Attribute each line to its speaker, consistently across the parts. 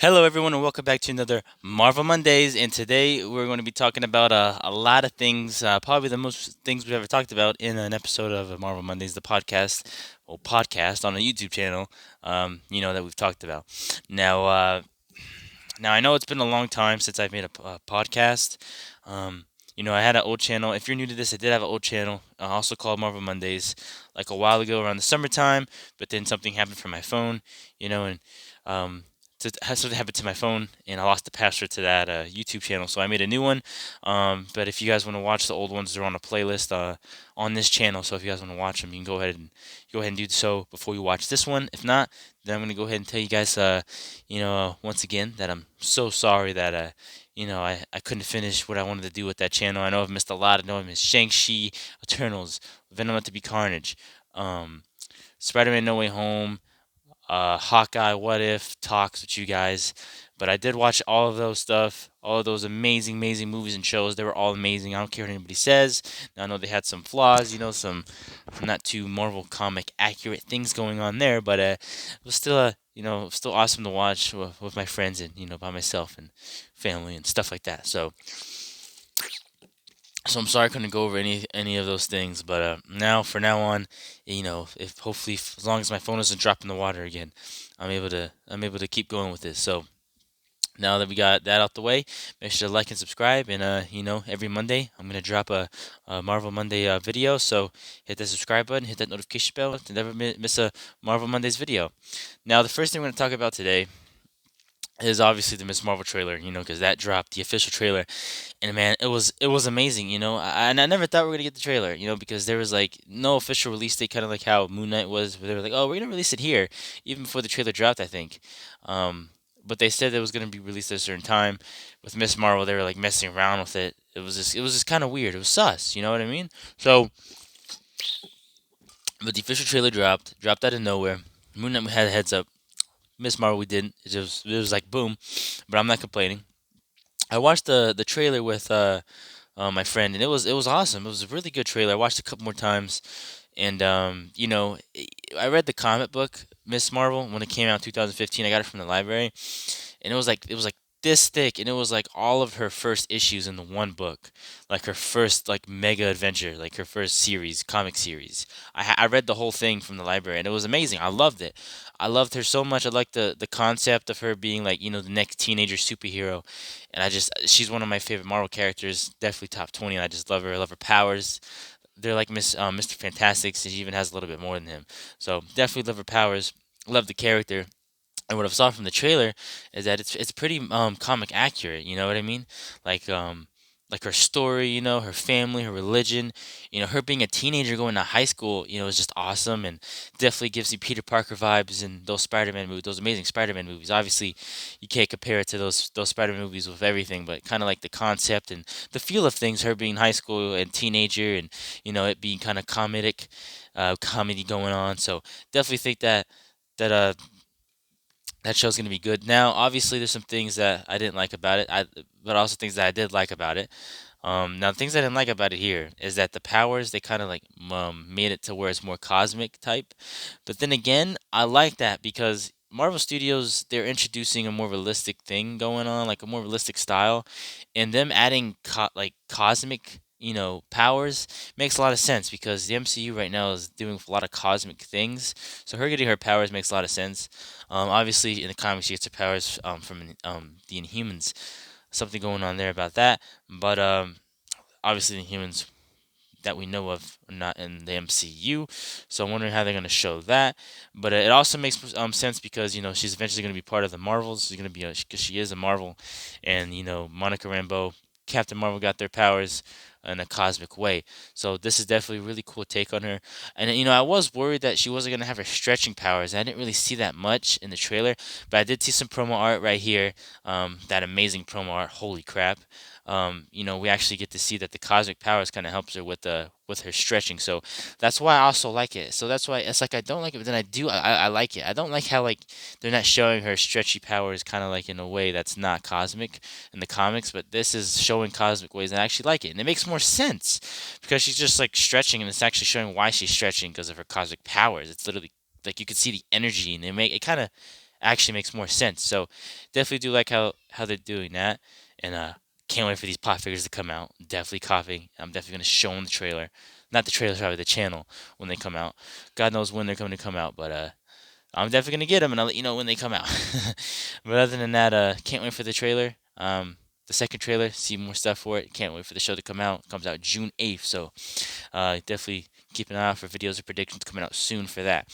Speaker 1: Hello, everyone, and welcome back to another Marvel Mondays. And today we're going to be talking about a lot of things, probably the most things we've ever talked about in an episode of Marvel Mondays, the podcast on a YouTube channel, that we've talked about. Now, now I know it's been a long time since I've made a podcast. Um, I had an old channel. If you're new to this, I did have an old channel, also called Marvel Mondays, like a while ago around the summertime. But then something happened for my phone, and um, had something happened to my phone, and I lost the password to that YouTube channel. So I made a new one. But if you guys want to watch the old ones, they're on a playlist on this channel. So if you guys want to watch them, you can go ahead and do so before you watch this one. If not, then I'm gonna go ahead and tell you guys, once again, that I'm so sorry that I couldn't finish what I wanted to do with that channel. I know I've missed a lot. I know I've missed Shang-Chi, Eternals, Venom Let to Be Carnage, um, Spider-Man No Way Home, Hawkeye, What If, talks with you guys. But I did watch all of those stuff, all of those amazing, amazing movies and shows. They were all amazing. I don't care what anybody says. Now, I know they had some flaws, some not too Marvel comic accurate things going on there, but it was still still awesome to watch with my friends and by myself and family and stuff like that. So I'm sorry I couldn't go over any of those things, but now on, if hopefully as long as my phone doesn't drop in the water again, I'm able to keep going with this. So now that we got that out the way, make sure to like and subscribe. And every Monday I'm gonna drop a Marvel Monday video. So hit that subscribe button, hit that notification bell to never miss a Marvel Mondays video. Now the first thing we're gonna talk about today is obviously the Ms. Marvel trailer, because that dropped the official trailer, and man, it was amazing, and I never thought we were gonna get the trailer, because there was like no official release date, kind of like how Moon Knight was, where they were like, oh, we're gonna release it here, even before the trailer dropped, I think. But they said it was gonna be released at a certain time. With Miss Marvel, they were like messing around with it. It was just kind of weird. It was sus, you know what I mean? So, but the official trailer dropped out of nowhere. Moon Knight had a heads up. Miss Marvel, we didn't. It was like boom, but I'm not complaining. I watched the trailer with my friend, and it was awesome. It was a really good trailer. I watched it a couple more times, and I read the comic book Miss Marvel when it came out in 2015. I got it from the library, and it was like this thick, and it was like all of her first issues in the one book, like her first like mega adventure, like her first series, comic series. I read the whole thing from the library, and it was amazing. I loved it. I loved her so much. I liked the concept of her being like the next teenager superhero, and she's one of my favorite Marvel characters, definitely top 20. And I just love her. I love her powers. They're like Mr. Fantastic. She even has a little bit more than him. So definitely love her powers. Love the character. And what I saw from the trailer is that it's pretty comic accurate. You know what I mean? Like like her story, her family, her religion, her being a teenager going to high school, is just awesome, and definitely gives you Peter Parker vibes in those Spider-Man movies, those amazing Spider-Man movies. Obviously, you can't compare it to those Spider-Man movies with everything, but kind of like the concept and the feel of things, her being high school and teenager, and it being kind of comedy going on. So definitely think that that show's gonna be good. Now, obviously, there's some things that I didn't like about it, but also things that I did like about it. Now, the things I didn't like about it here is that the powers they kind of like made it to where it's more cosmic type. But then again, I like that because Marvel Studios they're introducing a more realistic thing going on, like a more realistic style, and them adding like cosmic. Powers makes a lot of sense because the MCU right now is doing a lot of cosmic things. So her getting her powers makes a lot of sense. Obviously, in the comics, she gets her powers from the Inhumans. Something going on there about that. But obviously, the humans that we know of are not in the MCU. So I'm wondering how they're going to show that. But it also makes sense because, she's eventually going to be part of the Marvels. She's going to be, because she is a Marvel. And, Monica Rambeau, Captain Marvel got their powers in a cosmic way. So this is definitely a really cool take on her. And I was worried that she wasn't gonna have her stretching powers. I didn't really see that much in the trailer, but I did see some promo art right here. That amazing promo art. Holy crap! We actually get to see that the cosmic powers kind of helps her with her stretching. So that's why I also like it. So that's why it's like I don't like it, but then I do. I like it. I don't like how like they're not showing her stretchy powers, kind of like in a way that's not cosmic in the comics, but this is showing cosmic ways, and I actually like it, and it makes more sense because she's just like stretching, and it's actually showing why she's stretching because of her cosmic powers. It's literally like you can see the energy, and they make it kind of. actually makes more sense. So definitely do like how they're doing that, and can't wait for these plot figures to come out. Definitely copying. I'm definitely gonna show them the trailer, not the trailer, sorry, the channel when they come out. God knows when they're coming to come out, but I'm definitely gonna get them, and I'll let you know when they come out. But other than that, can't wait for the trailer. The second trailer, see more stuff for it. Can't wait for the show to come out. It comes out June 8th, so definitely keep an eye out for videos or predictions coming out soon for that.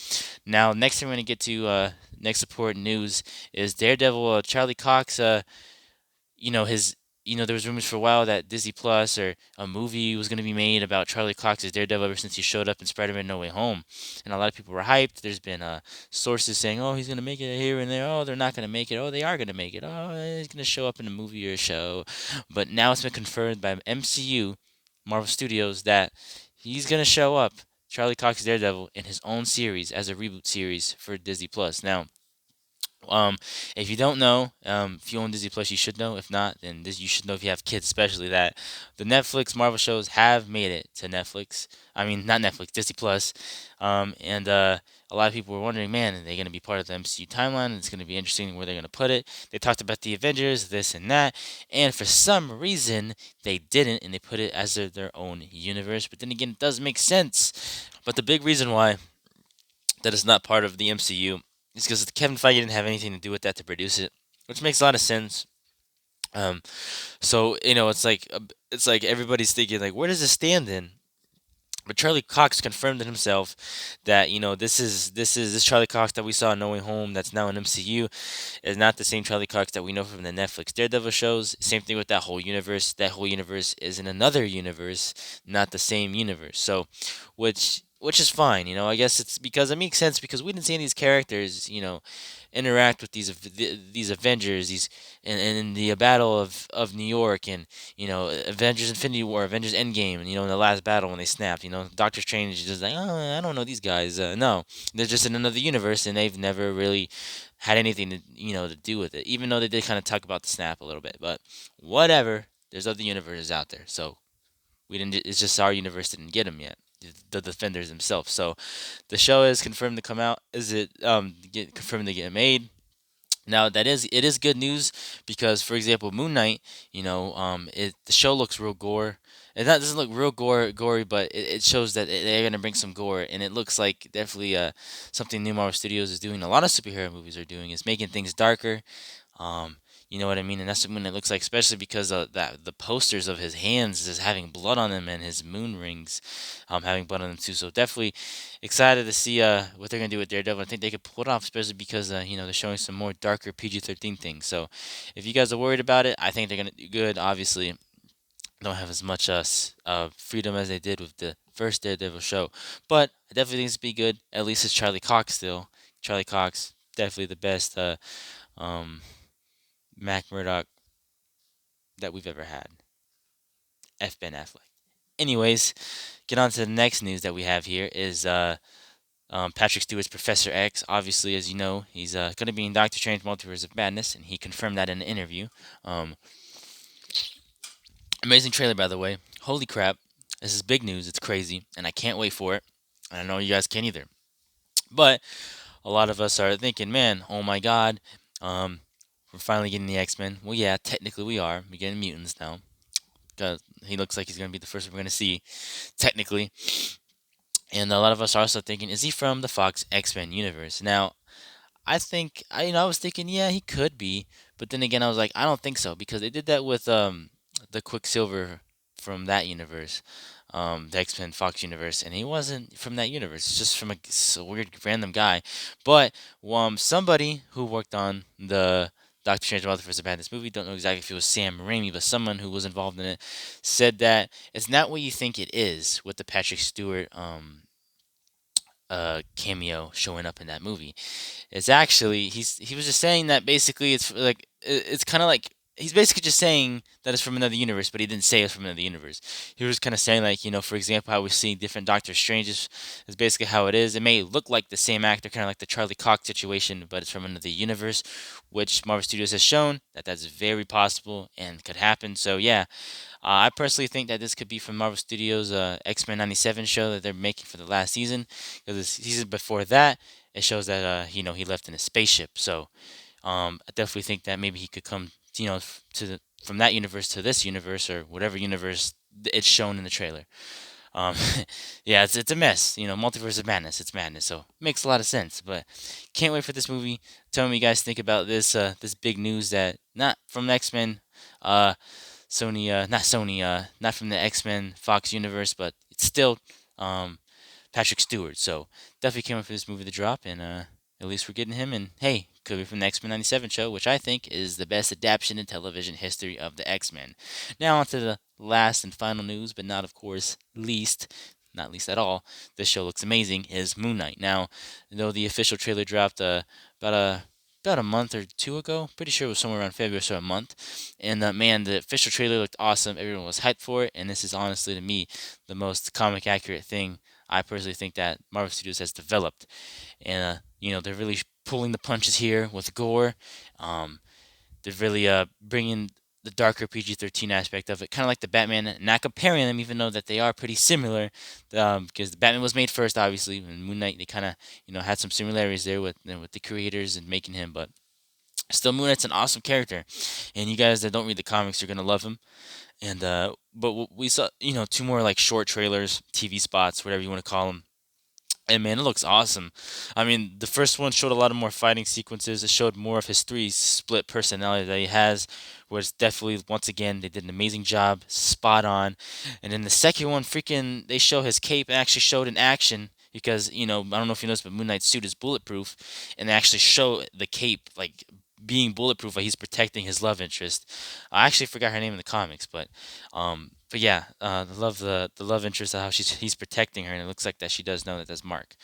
Speaker 1: Now, next thing we're gonna get to, next support news is Daredevil. Charlie Cox. His there was rumors for a while that Disney Plus or a movie was going to be made about Charlie Cox's Daredevil ever since he showed up in Spider-Man No Way Home, and a lot of people were hyped. There's been sources saying, oh, he's going to make it here and there. Oh, they're not going to make it. Oh, they are going to make it. Oh, he's going to show up in a movie or a show. But now it's been confirmed by MCU, Marvel Studios, that he's going to show up, Charlie Cox's Daredevil, in his own series as a reboot series for Disney Plus. Now, um, if you don't know, if you own Disney Plus, you should know. If not, then you should know if you have kids, especially that the Netflix Marvel shows have made it to Netflix. I mean, not Netflix, Disney Plus. And a lot of people were wondering, man, are they going to be part of the MCU timeline? It's going to be interesting where they're going to put it. They talked about the Avengers, this and that, and for some reason they didn't, and they put it as their own universe. But then again, it does make sense. But the big reason why that is not part of the MCU is because Kevin Feige didn't have anything to do with that to produce it, which makes a lot of sense. Um, so it's like everybody's thinking like, where does this stand in? But Charlie Cox confirmed it himself that this Charlie Cox that we saw in No Way Home that's now in MCU is not the same Charlie Cox that we know from the Netflix Daredevil shows. Same thing with that whole universe. That whole universe is in another universe, not the same universe. So, which is fine. I guess it's because it makes sense because we didn't see these characters, interact with these Avengers, and in the Battle of New York, and Avengers Infinity War, Avengers Endgame, and in the last battle when they snapped, Doctor Strange is just like, oh, I don't know these guys. No, they're just in another universe, and they've never really had anything to do with it. Even though they did kind of talk about the snap a little bit, but whatever. There's other universes out there, so we didn't. It's just our universe didn't get them yet. The Defenders themselves. So the show is confirmed to come out. Is it confirmed to get made? Now it is good news because, for example, Moon Knight, the show looks real gore. It doesn't look real gory, but it shows that they're gonna bring some gore, and it looks like definitely something new Marvel Studios is doing. A lot of superhero movies are doing is making things darker. Um, you know what I mean? And that's what it looks like, especially because that the posters of his hands is having blood on them and his moon rings having blood on them too. So definitely excited to see what they're gonna do with Daredevil. I think they could pull it off, especially because they're showing some more darker PG-13 things. So if you guys are worried about it, I think they're gonna do good. Obviously, don't have as much freedom as they did with the first Daredevil show, but I definitely think it's be good. At least it's Charlie Cox still. Charlie Cox definitely the best um, Mac Murdock that we've ever had. F. Ben Affleck. Anyways, get on to the next news that we have here is Patrick Stewart's Professor X. Obviously, as you know, he's going to be in Doctor Strange Multiverse of Madness, and he confirmed that in an interview. Amazing trailer, by the way. Holy crap. This is big news. It's crazy, and I can't wait for it. And I know you guys can't either. But a lot of us are thinking, man, oh my god, we're finally getting the X-Men. Well, yeah, technically we are. We're getting mutants now. He looks like he's going to be the first one we're going to see, technically. And a lot of us are also thinking, is he from the Fox X-Men universe? Now, I was thinking, yeah, he could be, but then again, I was like, I don't think so because they did that with the Quicksilver from that universe, the X-Men Fox universe, and he wasn't from that universe. It's just from a weird random guy. But somebody who worked on the Doctor Strange Multiverse of Madness movie, don't know exactly if it was Sam Raimi, but someone who was involved in it said that it's not what you think it is with the Patrick Stewart cameo showing up in that movie. It's actually he was just saying that basically it's kind of like he's basically just saying that it's from another universe, but he didn't say it's from another universe. He was kind of saying like for example how we see different Doctor Stranges is basically how it is. It may look like the same actor, kind of like the Charlie Cox situation, but it's from another universe, which Marvel Studios has shown that that's very possible and could happen. So yeah, I personally think that this could be from Marvel Studios' X-Men '97 show that they're making for the last season, because the season before that it shows that he left in a spaceship. So I definitely think that maybe he could come, from that universe to this universe or whatever universe it's shown in the trailer. Um, yeah, it's a mess. Multiverse of madness. It's madness. So makes a lot of sense. But can't wait for this movie. Tell me what you guys think about this big news that not from X Men, Sony, not Sony, not from the X Men Fox universe, but it's still um Patrick Stewart. So definitely can't wait for this movie to drop, and at least we're getting him. And hey, could be from the X Men '97 show, which I think is the best adaptation in television history of the X Men. Now on to the last and final news, but not of course least. Not least at all, this show looks amazing. Is Moon Knight. Now, though the official trailer dropped about a about a month or two ago, pretty sure it was somewhere around February, so a month. And man, the official trailer looked awesome. Everyone was hyped for it, and this is honestly to me the most comic accurate thing I personally think that Marvel Studios has developed. And they're really pulling the punches here with gore. They're really bringing the darker PG-13 aspect of it, kind of like the Batman. Not comparing them, even though that they are pretty similar, because the Batman was made first, obviously, and Moon Knight they kind of had some similarities there with the creators and making him, but still Moon Knight's an awesome character, and you guys that don't read the comics are gonna love him. And but we saw two more like short trailers, TV spots, whatever you want to call them. And man, it looks awesome. I mean, the first one showed a lot of more fighting sequences. It showed more of his three split personality that he has, was definitely once again they did an amazing job, spot on. And then the second one, freaking, they show his cape actually showed in action because I don't know if you noticed, but Moon Knight's suit is bulletproof, and they actually show the cape like being bulletproof, like he's protecting his love interest. I actually forgot her name in the comics, but yeah, the love interest of how he's protecting her, and it looks like that she does know that that's Mark,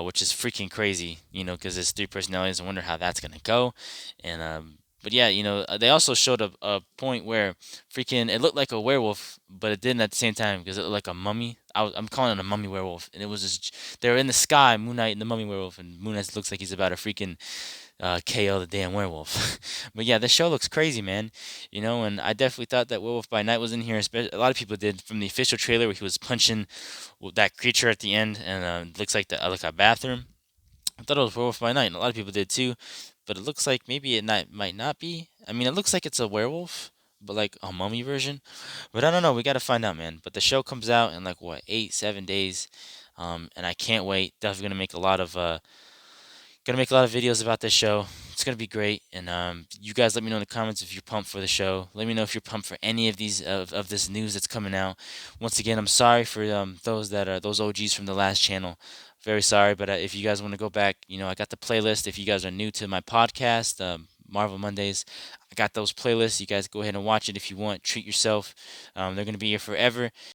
Speaker 1: which is freaking crazy, because there's three personalities. I wonder how that's gonna go, and but yeah, they also showed a point where freaking it looked like a werewolf, but it didn't at the same time because it looked like a mummy. I'm calling it a mummy werewolf, and it was just they were in the sky, Moon Knight and the mummy werewolf, and Moon Knight looks like he's about to freaking KO the damn werewolf. But yeah, the show looks crazy, man. And I definitely thought that Werewolf by Night was in here. A lot of people did from the official trailer where he was punching that creature at the end, and looks like like a bathroom. I thought it was Werewolf by Night, and a lot of people did too. But it looks like maybe might not be. I mean, it looks like it's a werewolf, but like a mummy version. But I don't know. We got to find out, man. But the show comes out in like what 8, 7 days, and I can't wait. Definitely gonna make a lot of videos about this show. It's gonna be great, and you guys let me know in the comments if you're pumped for the show. Let me know if you're pumped for any of these of this news that's coming out. Once again, I'm sorry for those OGs from the last channel. Very sorry, but if you guys want to go back, I got the playlist. If you guys are new to my podcast, Marvel Mondays, I got those playlists. You guys go ahead and watch it if you want. Treat yourself. They're gonna be here forever.